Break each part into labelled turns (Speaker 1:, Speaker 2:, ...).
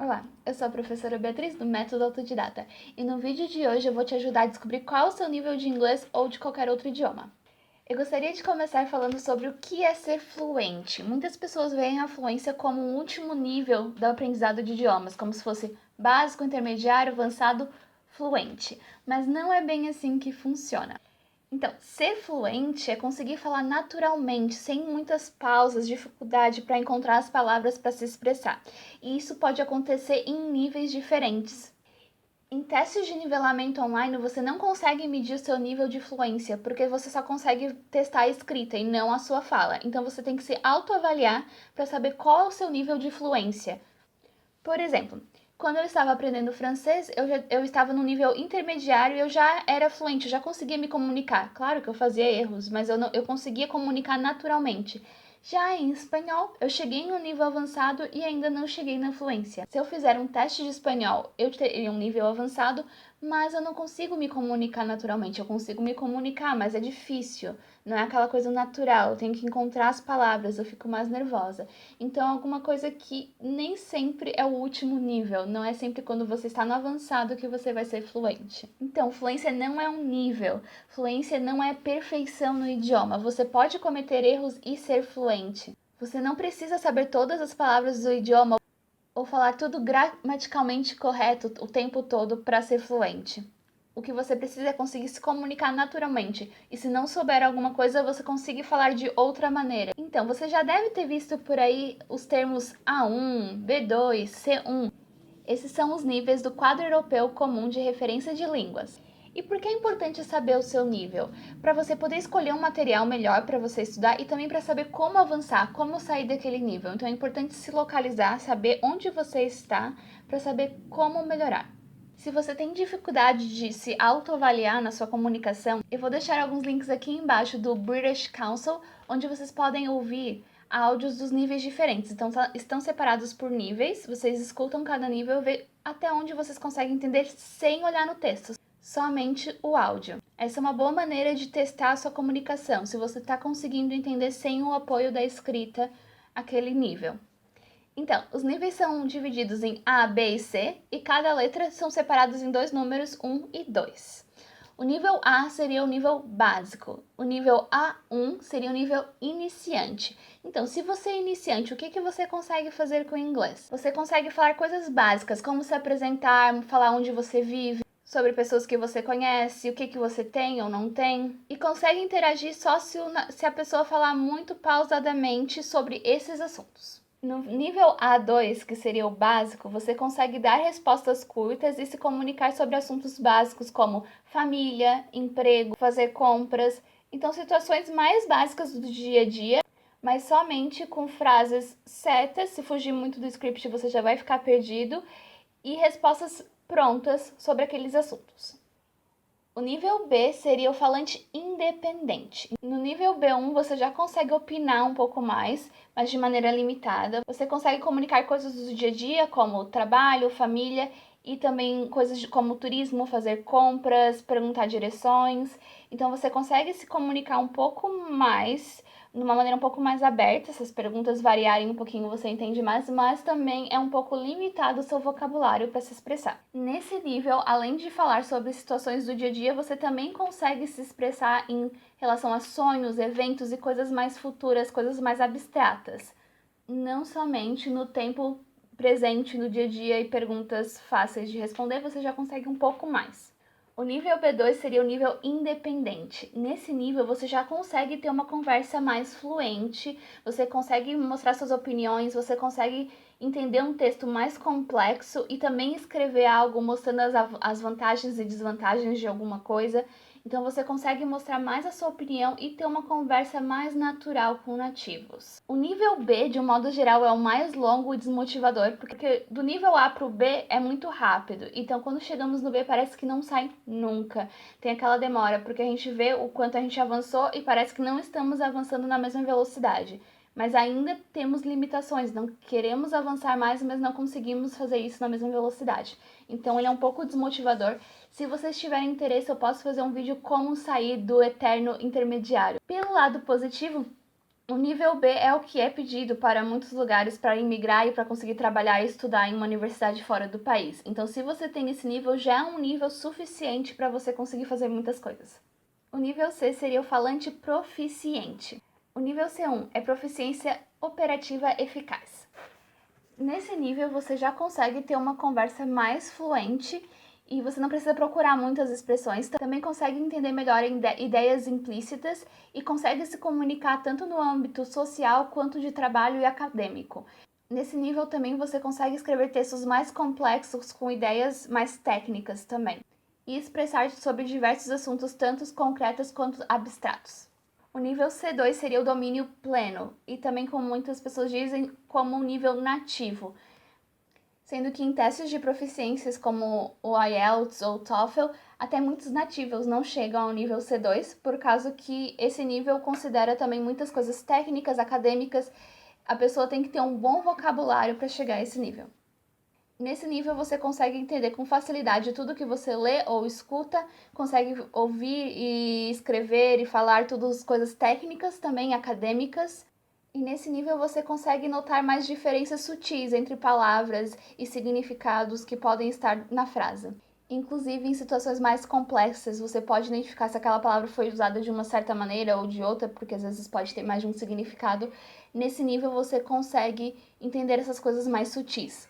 Speaker 1: Olá, eu sou a professora Beatriz do Método Autodidata e no vídeo de hoje eu vou te ajudar a descobrir qual é o seu nível de inglês ou de qualquer outro idioma. Eu gostaria de começar falando sobre o que é ser fluente. Muitas pessoas veem a fluência como o último nível do aprendizado de idiomas, como se fosse básico, intermediário, avançado, fluente. Mas não é bem assim que funciona. Então, ser fluente é conseguir falar naturalmente, sem muitas pausas, dificuldade para encontrar as palavras para se expressar. E isso pode acontecer em níveis diferentes. Em testes de nivelamento online, você não consegue medir o seu nível de fluência, porque você só consegue testar a escrita e não a sua fala. Então, você tem que se autoavaliar para saber qual é o seu nível de fluência. Por exemplo, quando eu estava aprendendo francês, eu estava no nível intermediário e eu já era fluente, eu já conseguia me comunicar. Claro que eu fazia erros, mas eu conseguia comunicar naturalmente. Já em espanhol, eu cheguei em um nível avançado e ainda não cheguei na fluência. Se eu fizer um teste de espanhol, eu teria um nível avançado, mas eu não consigo me comunicar naturalmente. Eu consigo me comunicar, mas é difícil. Não é aquela coisa natural, eu tenho que encontrar as palavras, eu fico mais nervosa. Então, alguma coisa que nem sempre é o último nível, não é sempre quando você está no avançado que você vai ser fluente. Então, fluência não é um nível, fluência não é perfeição no idioma. Você pode cometer erros e ser fluente. Você não precisa saber todas as palavras do idioma ou falar tudo gramaticalmente correto o tempo todo para ser fluente. O que você precisa é conseguir se comunicar naturalmente. E se não souber alguma coisa, você conseguir falar de outra maneira. Então, você já deve ter visto por aí os termos A1, B2, C1. Esses são os níveis do quadro europeu comum de referência de línguas. E por que é importante saber o seu nível? Para você poder escolher um material melhor para você estudar e também para saber como avançar, como sair daquele nível. Então é importante se localizar, saber onde você está para saber como melhorar. Se você tem dificuldade de se autoavaliar na sua comunicação, eu vou deixar alguns links aqui embaixo do British Council, onde vocês podem ouvir áudios dos níveis diferentes. Então, estão separados por níveis, vocês escutam cada nível e vê até onde vocês conseguem entender sem olhar no texto, somente o áudio. Essa é uma boa maneira de testar a sua comunicação, se você está conseguindo entender sem o apoio da escrita aquele nível. Então, os níveis são divididos em A, B e C, e cada letra são separados em dois números, 1 e 2. O nível A seria o nível básico, o nível A1 seria o nível iniciante. Então, se você é iniciante, o que você consegue fazer com o inglês? Você consegue falar coisas básicas, como se apresentar, falar onde você vive, sobre pessoas que você conhece, o que você tem ou não tem, e consegue interagir só se a pessoa falar muito pausadamente sobre esses assuntos. No nível A2, que seria o básico, você consegue dar respostas curtas e se comunicar sobre assuntos básicos como família, emprego, fazer compras. Então, situações mais básicas do dia a dia, mas somente com frases certas. Se fugir muito do script, você já vai ficar perdido. E respostas prontas sobre aqueles assuntos. O nível B seria o falante independente. No nível B1 você já consegue opinar um pouco mais, mas de maneira limitada. Você consegue comunicar coisas do dia a dia, como trabalho, família, e também coisas como turismo, fazer compras, perguntar direções. Então você consegue se comunicar um pouco mais, de uma maneira um pouco mais aberta. Essas perguntas variarem um pouquinho, você entende mais, mas também é um pouco limitado o seu vocabulário para se expressar. Nesse nível, além de falar sobre situações do dia a dia, você também consegue se expressar em relação a sonhos, eventos e coisas mais futuras, coisas mais abstratas. Não somente no tempo presente, no dia a dia e perguntas fáceis de responder, você já consegue um pouco mais. O nível B2 seria o nível independente. Nesse nível, você já consegue ter uma conversa mais fluente, você consegue mostrar suas opiniões, você consegue entender um texto mais complexo e também escrever algo mostrando as vantagens e desvantagens de alguma coisa. Então você consegue mostrar mais a sua opinião e ter uma conversa mais natural com nativos. O nível B, de um modo geral, é o mais longo e desmotivador, porque do nível A para o B é muito rápido. Então quando chegamos no B parece que não sai nunca. Tem aquela demora, porque a gente vê o quanto a gente avançou e parece que não estamos avançando na mesma velocidade. Mas ainda temos limitações, não queremos avançar mais, mas não conseguimos fazer isso na mesma velocidade. Então ele é um pouco desmotivador. Se vocês tiverem interesse, eu posso fazer um vídeo como sair do eterno intermediário. Pelo lado positivo, O nível B é o que é pedido para muitos lugares para imigrar e para conseguir trabalhar e estudar em uma universidade fora do país. Então, se você tem esse nível, já é um nível suficiente para você conseguir fazer muitas coisas. O nível C seria o falante proficiente. O nível C1 é proficiência operativa eficaz. Nesse nível, você já consegue ter uma conversa mais fluente e você não precisa procurar muitas expressões. Também consegue entender melhor ideias implícitas e consegue se comunicar tanto no âmbito social quanto de trabalho e acadêmico. Nesse nível também você consegue escrever textos mais complexos com ideias mais técnicas também e expressar sobre diversos assuntos, tanto concretos quanto abstratos. O nível C2 seria o domínio pleno e também, como muitas pessoas dizem, como um nível nativo, sendo que em testes de proficiências como o IELTS ou TOEFL, até muitos nativos não chegam ao nível C2, por causa que esse nível considera também muitas coisas técnicas, acadêmicas. A pessoa tem que ter um bom vocabulário para chegar a esse nível. Nesse nível você consegue entender com facilidade tudo que você lê ou escuta, consegue ouvir e escrever e falar todas as coisas técnicas, também acadêmicas. E nesse nível você consegue notar mais diferenças sutis entre palavras e significados que podem estar na frase. Inclusive, em situações mais complexas, você pode identificar se aquela palavra foi usada de uma certa maneira ou de outra, porque às vezes pode ter mais de um significado. Nesse nível você consegue entender essas coisas mais sutis.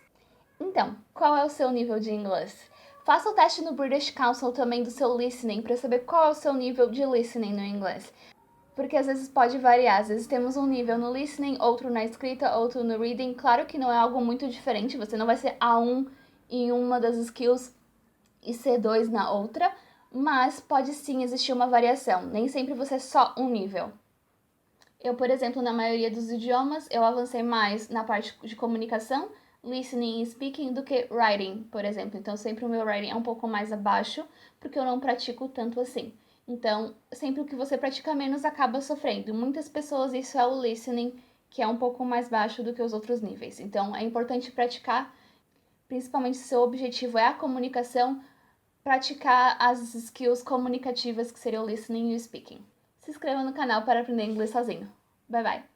Speaker 1: Então, qual é o seu nível de inglês? Faça o teste no British Council também do seu listening para saber qual é o seu nível de listening no inglês. Porque às vezes pode variar, às vezes temos um nível no listening, outro na escrita, outro no reading. Claro que não é algo muito diferente, você não vai ser A1 em uma das skills e C2 na outra, mas pode sim existir uma variação, nem sempre você é só um nível. Eu, por exemplo, na maioria dos idiomas, eu avancei mais na parte de comunicação, listening e speaking, do que writing, por exemplo. Então, sempre o meu writing é um pouco mais abaixo, porque eu não pratico tanto assim. Então, sempre o que você pratica menos acaba sofrendo. Muitas pessoas, isso é o listening, que é um pouco mais baixo do que os outros níveis. Então, é importante praticar, principalmente se seu objetivo é a comunicação, praticar as skills comunicativas, que seriam o listening e o speaking. Se inscreva no canal para aprender inglês sozinho. Bye bye!